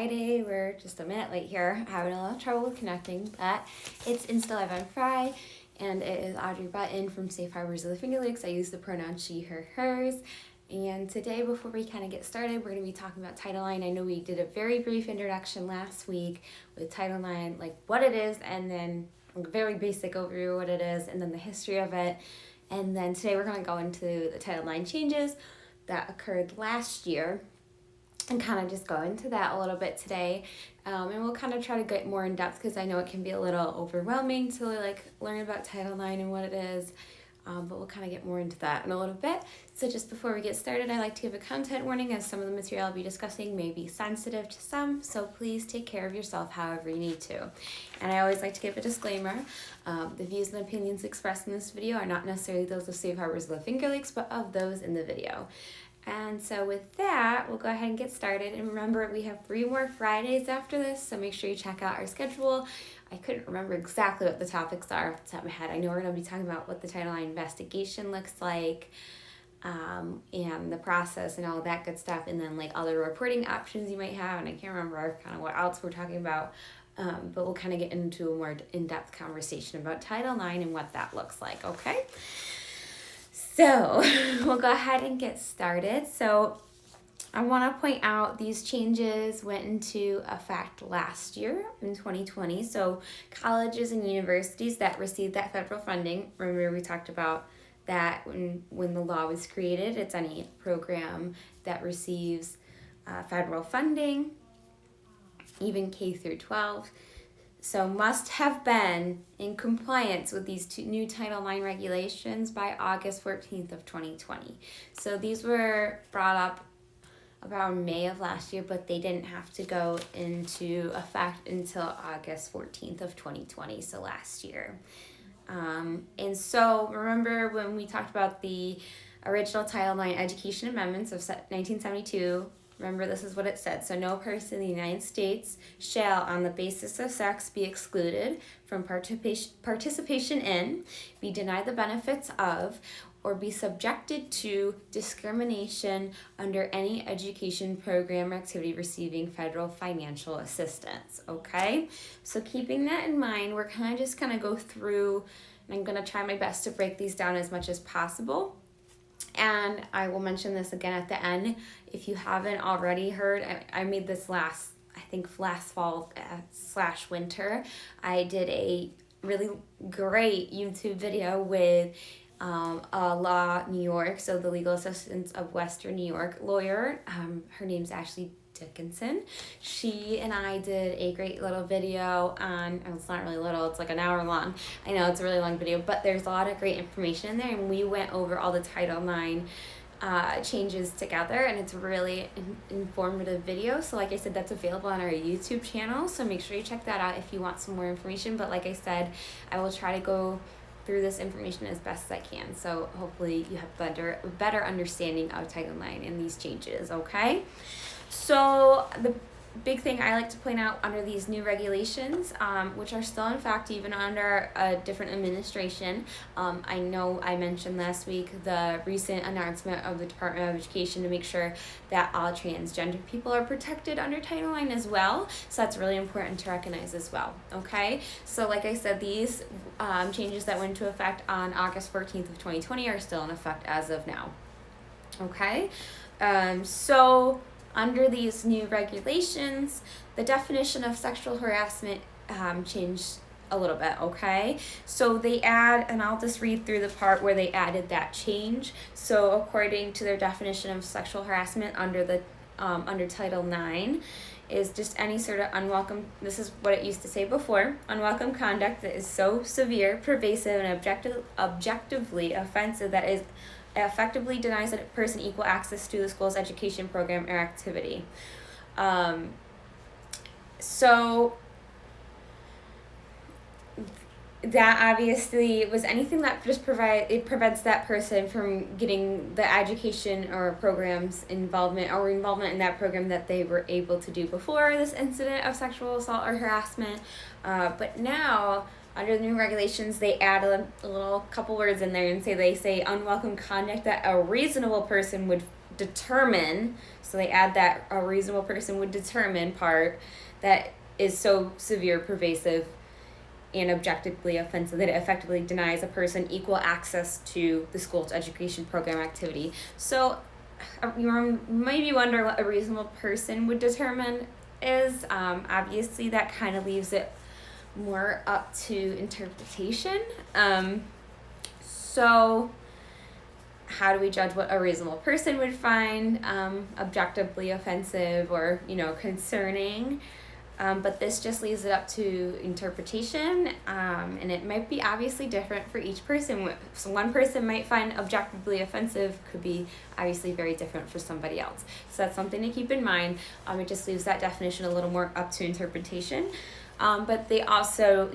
Friday. We're just a minute late here, having a little trouble with connecting, but it's Insta Live on Fry, and it is Audrey Button from Safe Harbors of the Finger Lakes. I use the pronoun she, her, hers. And today, before we kind of get started, we're going to be talking about Title IX. I know we did a very brief introduction last week with Title IX, like what it is, and then a very basic overview of what it is, and then the history of it. And then today we're going to go into the Title IX changes that occurred last year and kind of just go into that a little bit today. And we'll kind of try to get more in depth because I know it can be a little overwhelming to learn about Title IX and what it is. But we'll kind of get more into that in a little bit. So just before we get started, I like to give a content warning as some of the material I'll be discussing may be sensitive to some, so please take care of yourself however you need to. And I always like to give a disclaimer. The views and opinions expressed in this video are not necessarily those of Safe Harbors of the Finger Lakes, but of those in the video. And so with that, we'll go ahead and get started. And remember, we have 3 more Fridays after this, so make sure you check out our schedule. I couldn't remember exactly what the topics are off the top of my head. I know we're going to be talking about what the Title IX investigation looks like, and the process and all of that good stuff, and then other reporting options you might have, and I can't remember kind of what else we're talking about, but we'll kind of get into a more in-depth conversation about Title IX and what that looks like, okay? So we'll go ahead and get started. So I want to point out these changes went into effect last year in 2020. So colleges and universities that received that federal funding, remember we talked about that when the law was created, it's any program that receives federal funding, even K through 12. So must have been in compliance with these 2 new Title IX regulations by August 14th of 2020. So these were brought up about May of last year, but they didn't have to go into effect until August 14th of 2020, so last year. And so remember when we talked about the original Title IX education amendments of 1972, remember, this is what it said. So no person in the United States shall, on the basis of sex, be excluded from participation in, be denied the benefits of, or be subjected to discrimination under any education program or activity receiving federal financial assistance, okay? So keeping that in mind, we're just going to go through, and I'm going to try my best to break these down as much as possible. And I will mention this again at the end. If you haven't already heard, I made this last fall / winter. I did a really great YouTube video with Law New York, so the Legal Assistance of Western New York lawyer. Her name's Ashley Dickinson. She and I did a great little video on, it's not really little, it's like an hour long. I know it's a really long video, but there's a lot of great information in there, and we went over all the Title IX changes together, and it's a really informative video. So like I said, that's available on our YouTube channel, so make sure you check that out if you want some more information. But like I said, I will try to go through this information as best as I can, so hopefully you have better understanding of Title IX and these changes, okay? So the big thing I like to point out under these new regulations, which are still in fact even under a different administration, I know I mentioned last week the recent announcement of the Department of Education to make sure that all transgender people are protected under Title IX as well. So that's really important to recognize as well, okay? So like I said, these changes that went into effect on August 14th of 2020 are still in effect as of now, okay? So under these new regulations, the definition of sexual harassment changed a little bit, okay? So they add, and I'll just read through the part where they added that change. So according to their definition of sexual harassment under Title IX, is just any sort of unwelcome, this is what it used to say before, unwelcome conduct that is so severe, pervasive, and objectively offensive that is effectively denies a person equal access to the school's education program or activity. So that obviously was anything that just prevents that person from getting the education or programs involvement in that program that they were able to do before this incident of sexual assault or harassment. But now, under the new regulations, they add a little couple words in there and they say unwelcome conduct that a reasonable person would determine, so they add that a reasonable person would determine part, that is so severe, pervasive, and objectively offensive that it effectively denies a person equal access to the school's education program activity. So you maybe wonder what a reasonable person would determine is. Obviously, that kind of leaves it more up to interpretation. So how do we judge what a reasonable person would find objectively offensive or, concerning? But this just leaves it up to interpretation, and it might be obviously different for each person. So one person might find objectively offensive, could be obviously very different for somebody else. So that's something to keep in mind. It just leaves that definition a little more up to interpretation. But they also,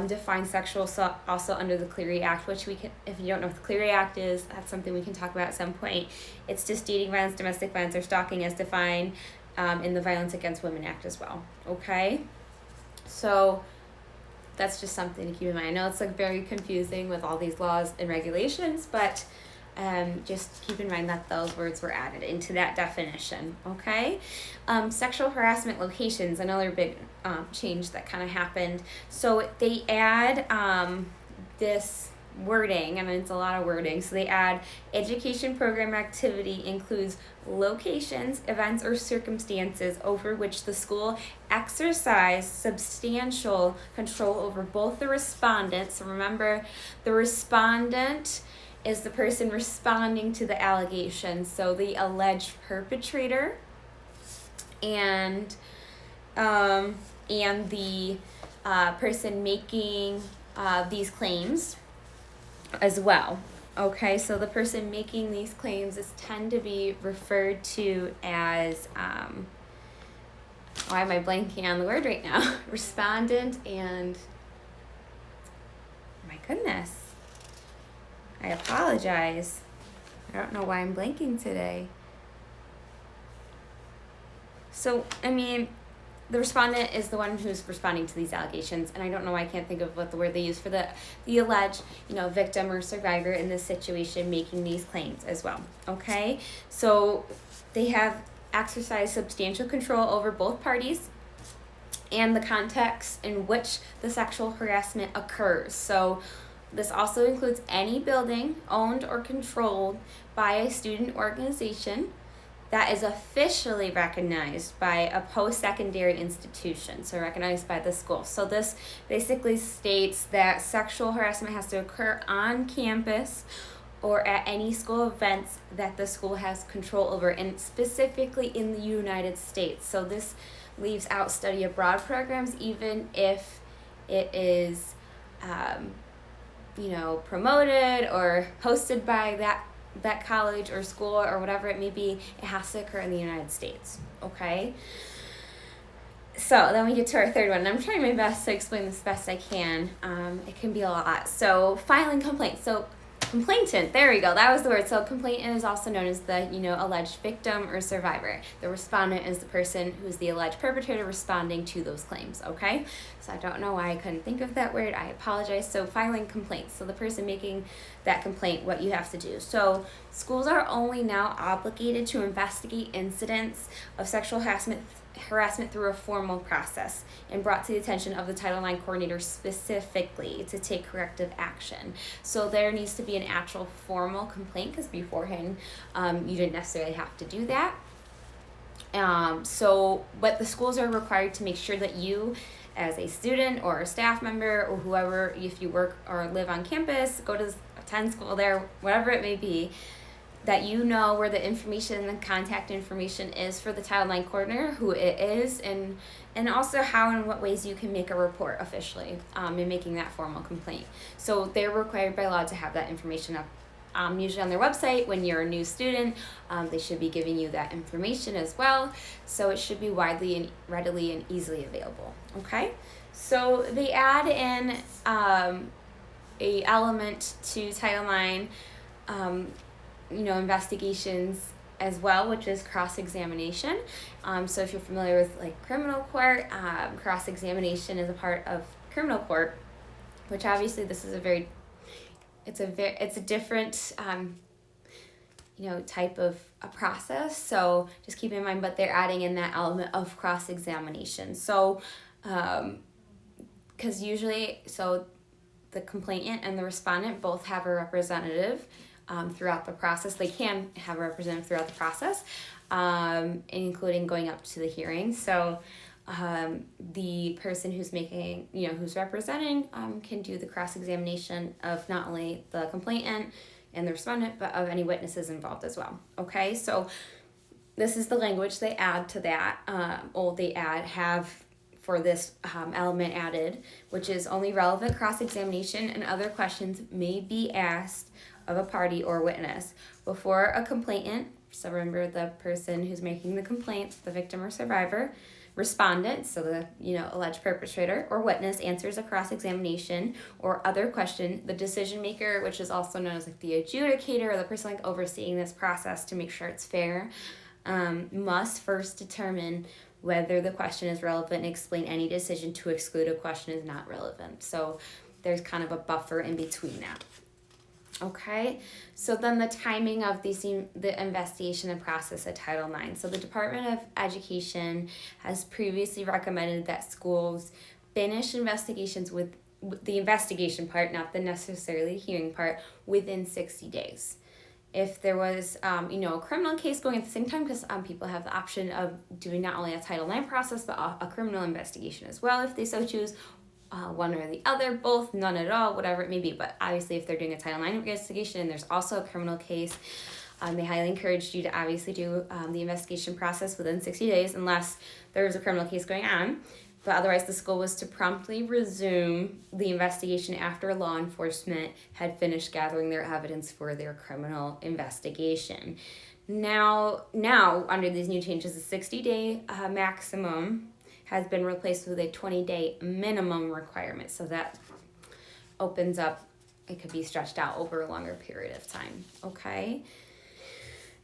define sexual assault also under the Clery Act, which we can, if you don't know what the Clery Act is, that's something we can talk about at some point. It's just dating violence, domestic violence, or stalking as defined in the Violence Against Women Act as well. Okay? So that's just something to keep in mind. I know it's very confusing with all these laws and regulations, but just keep in mind that those words were added into that definition. Okay? Sexual harassment locations, another big change that kind of happened. So they add this wording, and it's a lot of wording. So they add education program activity includes locations, events, or circumstances over which the school exercise substantial control over both the respondent. So remember, the respondent is the person responding to the allegation. So the alleged perpetrator and the person making these claims as well. Okay, so the person making these claims is tend to be referred to as, why am I blanking on the word right now? Respondent and, my goodness, I apologize. I don't know why I'm blanking today. So, the respondent is the one who's responding to these allegations, and I don't know why I can't think of what the word they use for the alleged, victim or survivor in this situation making these claims as well. Okay, so they have exercised substantial control over both parties and the context in which the sexual harassment occurs. So this also includes any building owned or controlled by a student organization that is officially recognized by a post-secondary institution, so recognized by the school. So this basically states that sexual harassment has to occur on campus or at any school events that the school has control over, and specifically in the United States. So this leaves out study abroad programs, even if it is, promoted or hosted by that college or school or whatever it may be. It has to occur in the United States. Okay? So then we get to our third one. I'm trying my best to explain this best I can. It can be a lot. So filing complaints. So complainant, there we go, that was the word. So complainant is also known as the, alleged victim or survivor. The respondent is the person who's the alleged perpetrator responding to those claims, okay? So I don't know why I couldn't think of that word, I apologize. So filing complaints, so the person making that complaint, what you have to do. So schools are only now obligated to investigate incidents of sexual harassment through a formal process and brought to the attention of the Title IX coordinator specifically to take corrective action. So there needs to be an actual formal complaint, because beforehand you didn't necessarily have to do that. But the schools are required to make sure that you, as a student or a staff member or whoever, if you work or live on campus, attend school there, whatever it may be, that you know where the information and the contact information is for the Title IX coordinator, who it is, and also how and what ways you can make a report officially in making that formal complaint. So they're required by law to have that information up, usually on their website. When you're a new student, they should be giving you that information as well. So it should be widely and readily and easily available. Okay, so they add in a element to Title IX. Investigations as well, which is cross-examination. So if you're familiar with criminal court, cross-examination is a part of criminal court, which obviously this is it's a different type of a process. So just keep in mind, but they're adding in that element of cross-examination. So, because usually, so the complainant and the respondent both have a representative throughout the process. They can have a representative throughout the process, including going up to the hearing. So the person who's making, who's representing can do the cross-examination of not only the complainant and the respondent, but of any witnesses involved as well. Okay, so this is the language they add to that, have for this element added, which is only relevant cross-examination and other questions may be asked of a party or witness before a complainant. So remember, the person who's making the complaint, the victim or survivor, respondent, so the alleged perpetrator, or witness answers a cross-examination or other question, the decision maker, which is also known as like the adjudicator or the person like overseeing this process to make sure it's fair, must first determine whether the question is relevant and explain any decision to exclude a question is not relevant. So there's kind of a buffer in between that. Okay, so then the timing of the investigation and process at Title IX. So the Department of Education has previously recommended that schools finish investigations with the investigation part, not the necessarily hearing part, within 60 days. If there was, a criminal case going at the same time, because people have the option of doing not only a Title IX process, but a criminal investigation as well, if they so choose, one or the other, both, none at all, whatever it may be. But obviously, if they're doing a Title IX investigation and there's also a criminal case, they highly encourage you to obviously do the investigation process within 60 days, unless there was a criminal case going on. But otherwise, the school was to promptly resume the investigation after law enforcement had finished gathering their evidence for their criminal investigation. Now under these new changes, the 60-day maximum has been replaced with a 20-day minimum requirement. So that opens up, it could be stretched out over a longer period of time, okay?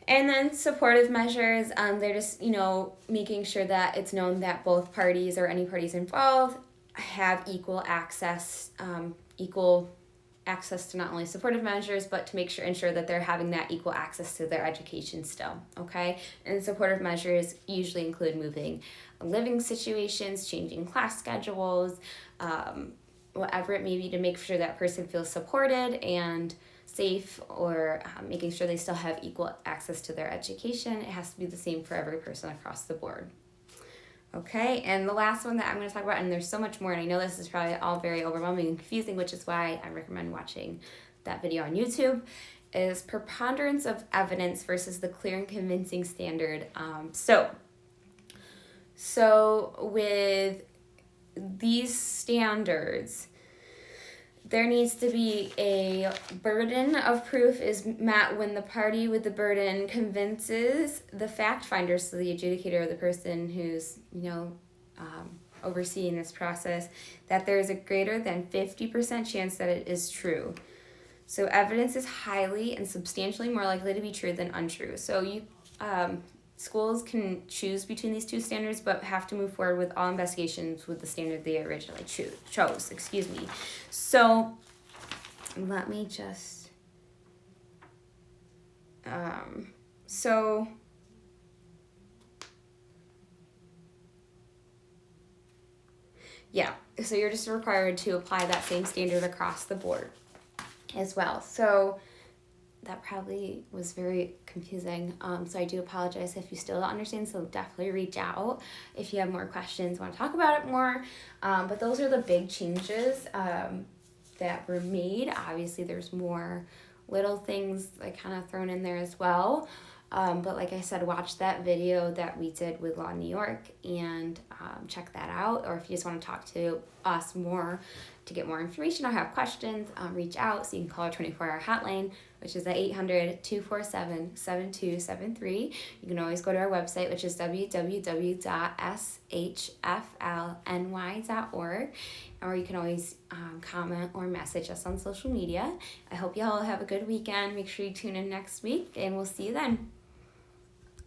And then supportive measures, they're just, making sure that it's known that both parties or any parties involved have equal access to not only supportive measures, but to ensure that they're having that equal access to their education still, okay? And supportive measures usually include moving living situations, changing class schedules, whatever it may be, to make sure that person feels supported and safe, or making sure they still have equal access to their education. It has to be the same for every person across the board. Okay, and the last one that I'm going to talk about, and there's so much more, and I know this is probably all very overwhelming and confusing, which is why I recommend watching that video on YouTube, is preponderance of evidence versus the clear and convincing standard. So with these standards, there needs to be a burden of proof is met when the party with the burden convinces the fact finder, so the adjudicator or the person who's, overseeing this process, that there is a greater than 50% chance that it is true. So evidence is highly and substantially more likely to be true than untrue. So schools can choose between these two standards, but have to move forward with all investigations with the standard they originally chose. So let me just, so you're just required to apply that same standard across the board as well. So that probably was very confusing. So I do apologize if you still don't understand, so definitely reach out if you have more questions, want to talk about it more. But those are the big changes that were made. Obviously, there's more little things like kind of thrown in there as well. But like I said, watch that video that we did with Law New York and check that out. Or if you just want to talk to us more to get more information or have questions, reach out. So you can call our 24-hour hotline, which is at 800-247-7273. You can always go to our website, which is www.shflny.org. Or you can always comment or message us on social media. I hope you all have a good weekend. Make sure you tune in next week, and we'll see you then.